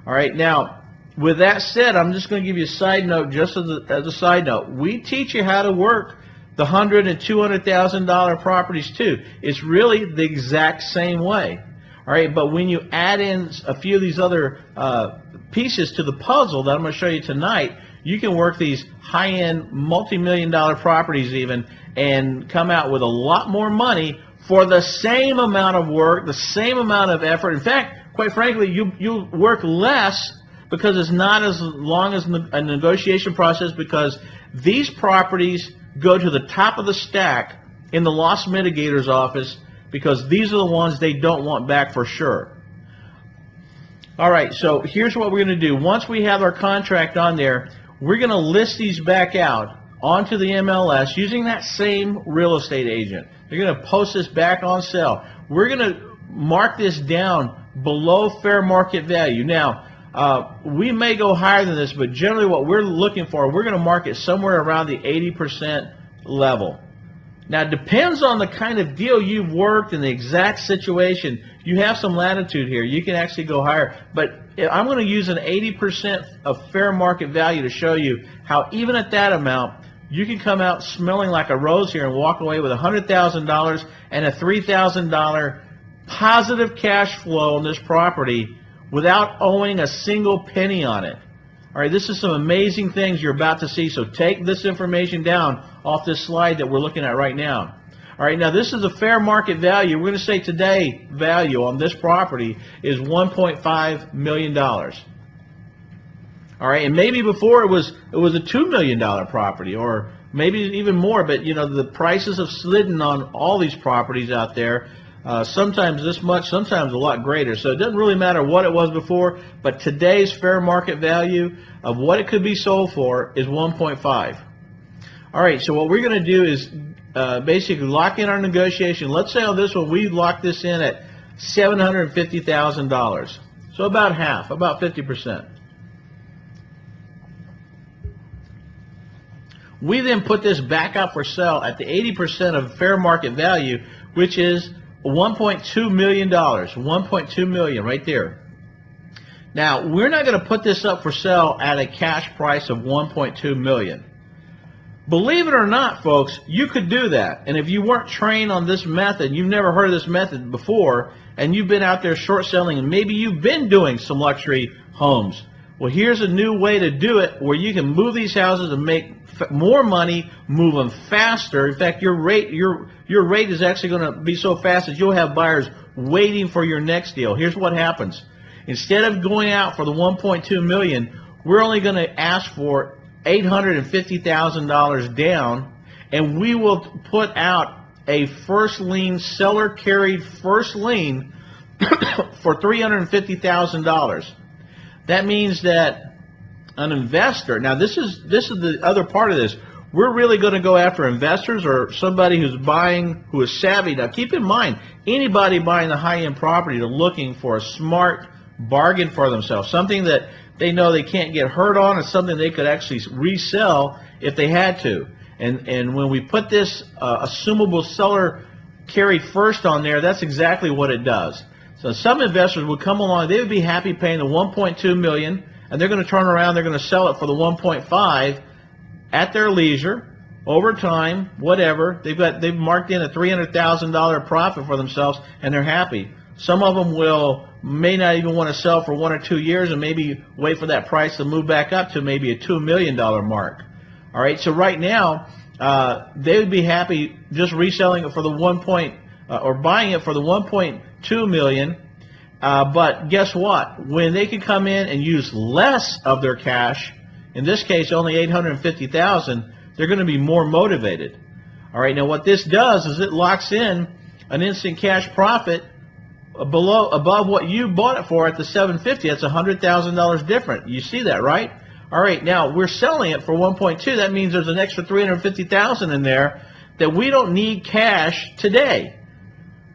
All right, now, with that said, I'm just going to give you a side note, just as a side note. We teach you how to work the $100,000 and $200,000 properties too. It's really the exact same way. All right, but when you add in a few of these other pieces to the puzzle that I'm going to show you tonight, you can work these high-end, multi-million-dollar properties even, and come out with a lot more money for the same amount of work, the same amount of effort. In fact, quite frankly, you'll work less because it's not as long as a negotiation process, because these properties go to the top of the stack in the loss mitigator's office, because these are the ones they don't want back for sure. All right, so here's what we're going to do. Once we have our contract on there, we're going to list these back out onto the MLS using that same real estate agent. They're going to post this back on sale. We're going to mark this down below fair market value. Now, we may go higher than this, but generally what we're looking for, we're going to mark it somewhere around the 80% level. Now, it depends on the kind of deal you've worked and the exact situation. You have some latitude here. You can actually go higher. But I'm going to use an 80% of fair market value to show you how even at that amount, you can come out smelling like a rose here and walk away with $100,000 and a $3,000 positive cash flow on this property without owing a single penny on it. All right, this is some amazing things you're about to see, so take this information down off this slide that we're looking at right now. All right, now this is a fair market value. We're going to say today value on this property is $1.5 million. All right, and maybe before it was a $2 million property, or maybe even more, but you know, the prices have slidden on all these properties out there. Sometimes this much, sometimes a lot greater. So it doesn't really matter what it was before, but today's fair market value of what it could be sold for is 1.5. All right, so what we're going to do is basically lock in our negotiation. Let's say on this one we lock this in at $750,000. So about half, about 50%. We then put this back out for sale at the 80% of fair market value, which is $1.2 million, $1.2 million right there. Now, we're not going to put this up for sale at a cash price of $1.2 million. Believe it or not, folks, you could do that. And if you weren't trained on this method, you've never heard of this method before, and you've been out there short selling, and maybe you've been doing some luxury homes. Well, here's a new way to do it where you can move these houses and make more money, move them faster. In fact, your rate is actually going to be so fast that you'll have buyers waiting for your next deal. Here's what happens. Instead of going out for the $1.2 million, we're only going to ask for $850,000 down, and we will put out a first lien, seller carried first lien for $350,000. That means that an investor, now this is the other part of this, we're really going to go after investors or somebody who's buying, who is savvy. Now keep in mind, anybody buying the high-end property, they're looking for a smart bargain for themselves, something that they know they can't get hurt on, and something they could actually resell if they had to. And when we put this assumable seller carried first on there, that's exactly what it does. So some investors would come along, they would be happy paying the $1.2 million, and they're going to turn around, they're going to sell it for the $1.5 at their leisure, over time, whatever. They've marked in a $300,000 profit for themselves, and they're happy. Some of them may not even want to sell for 1 or 2 years, and maybe wait for that price to move back up to maybe a $2 million mark. All right, so right now, they would be happy just reselling it for the or buying it for the $1.2 million. But guess what? When they can come in and use less of their cash, in this case only $850,000, they're going to be more motivated. All right, now what this does is it locks in an instant cash profit above what you bought it for at the $750. That's $100,000 different. You see that, right? All right, now we're selling it for $1.2. That means there's an extra $350,000 in there that we don't need cash today.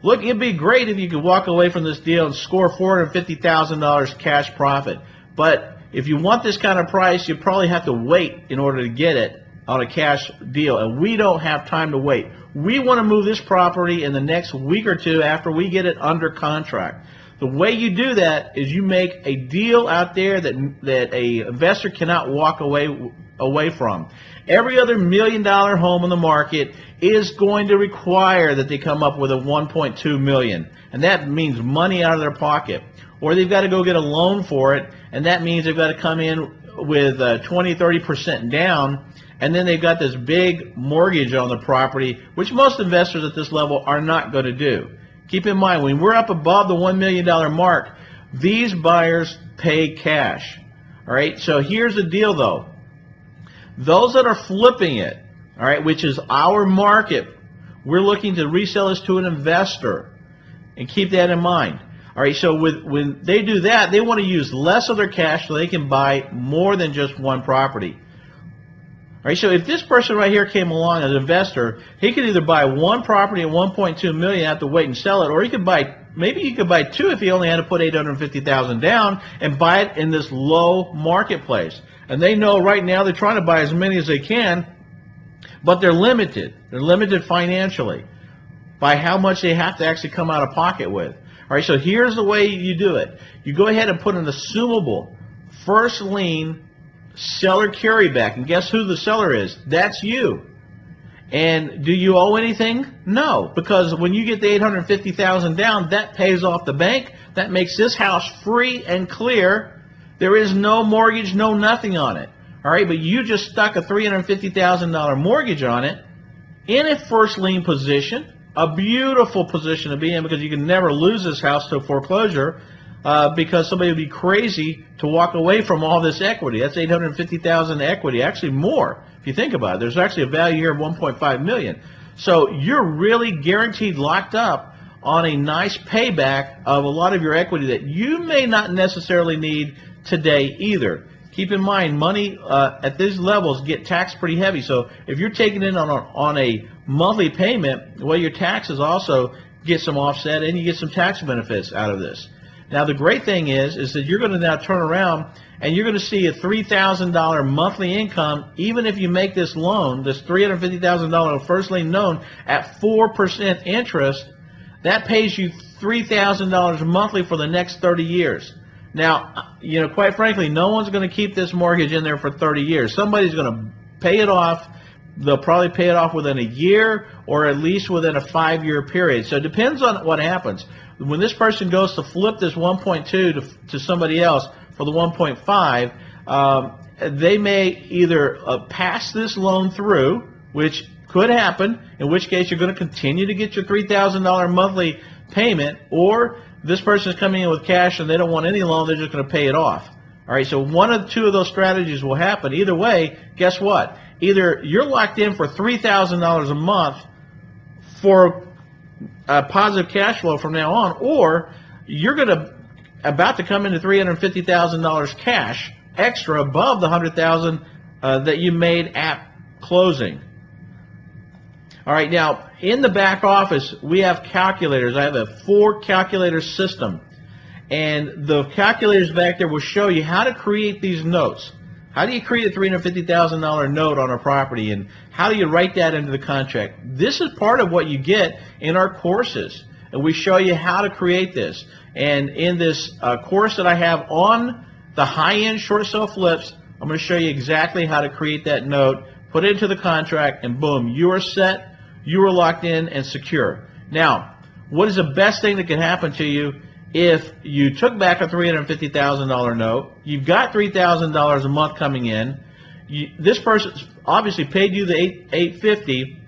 Look, it'd be great if you could walk away from this deal and score $450,000 cash profit. But if you want this kind of price, you probably have to wait in order to get it on a cash deal. And we don't have time to wait. We want to move this property in the next week or two after we get it under contract. The way you do that is you make a deal out there that a investor cannot walk away from. Every other $1 million home on the market is going to require that they come up with a $1.2 million, and that means money out of their pocket. Or they've got to go get a loan for it, and that means they've got to come in with 20-30% down, and then they've got this big mortgage on the property, which most investors at this level are not going to do. Keep in mind, when we're up above the $1 million mark, these buyers pay cash. All right, so here's the deal, though. Those that are flipping it, all right, which is our market, we're looking to resell this to an investor, and keep that in mind. All right, so when they do that, they want to use less of their cash so they can buy more than just one property. All right, so if this person right here came along as an investor, he could either buy one property at $1.2 million, have to wait and sell it, or he could buy, maybe he could buy two if he only had to put $850,000 down and buy it in this low marketplace. And they know right now they're trying to buy as many as they can, but they're limited. They're limited financially by how much they have to actually come out of pocket with. All right, so here's the way you do it. You go ahead and put an assumable first lien seller carryback, and guess who the seller is? That's you. And do you owe anything? No, because when you get the $850,000 down, that pays off the bank. That makes this house free and clear. There is no mortgage, no nothing on it. All right, but you just stuck a $350,000 mortgage on it in a first lien position. A beautiful position to be in, because you can never lose this house to foreclosure, because somebody would be crazy to walk away from all this equity. That's $850,000 equity, actually more if you think about it. There's actually a value here of $1.5 million. So you're really guaranteed locked up on a nice payback of a lot of your equity that you may not necessarily need today either. Keep in mind, money at these levels get taxed pretty heavy. So if you're taking it on a monthly payment, well, your taxes also get some offset, and you get some tax benefits out of this. Now, the great thing is that you're going to now turn around and you're going to see a $3,000 monthly income, even if you make this loan, this $350,000 first lien loan at 4% interest. That pays you $3,000 monthly for the next 30 years. Now, you know, quite frankly, no one's going to keep this mortgage in there for 30 years. Somebody's going to pay it off. They'll probably pay it off within a year, or at least within a 5-year period. So it depends on what happens. When this person goes to flip this 1.2 to somebody else for the 1.5, they may either pass this loan through, which could happen, in which case you're going to continue to get your $3,000 monthly payment, or this person is coming in with cash and they don't want any loan, they're just going to pay it off. All right, so one of two of those strategies will happen. Either way, guess what? Either you're locked in for $3,000 a month for positive cash flow from now on, or you're about to come into $350,000 cash extra above the $100,000 that you made at closing. All right, now in the back office we have calculators. I have a 4-calculator system, and the calculators back there will show you how to create these notes. How do you create a $350,000 note on a property, and how do you write that into the contract? This is part of what you get in our courses, and we show you how to create this. And in this course that I have on the high-end short sale flips, I'm going to show you exactly how to create that note, put it into the contract, and boom, you are set, you are locked in and secure. Now, what is the best thing that can happen to you? If you took back a $350,000 note, you've got $3,000 a month coming in. This person obviously paid you the $850.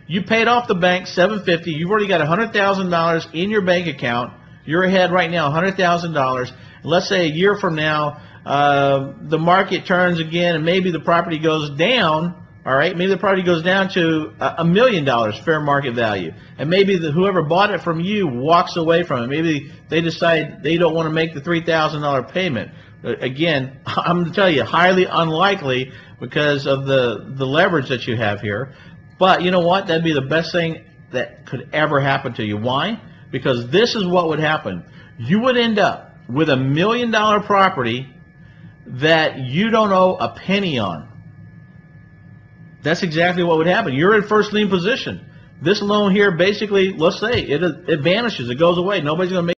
You paid off the bank $750. You've already got $100,000 in your bank account. You're ahead right now, $100,000. Let's say a year from now, the market turns again, and maybe the property goes down. All right, maybe the property goes down to $1 million fair market value, and maybe whoever bought it from you walks away from it. Maybe they decide they don't want to make the $3,000 payment. Again, I'm going to tell you, highly unlikely because of the leverage that you have here. But you know what? That'd be the best thing that could ever happen to you. Why? Because this is what would happen. You would end up with $1 million property that you don't owe a penny on. That's exactly what would happen. You're in first lien position. This loan here, basically, let's say it vanishes, it goes away. Nobody's going to make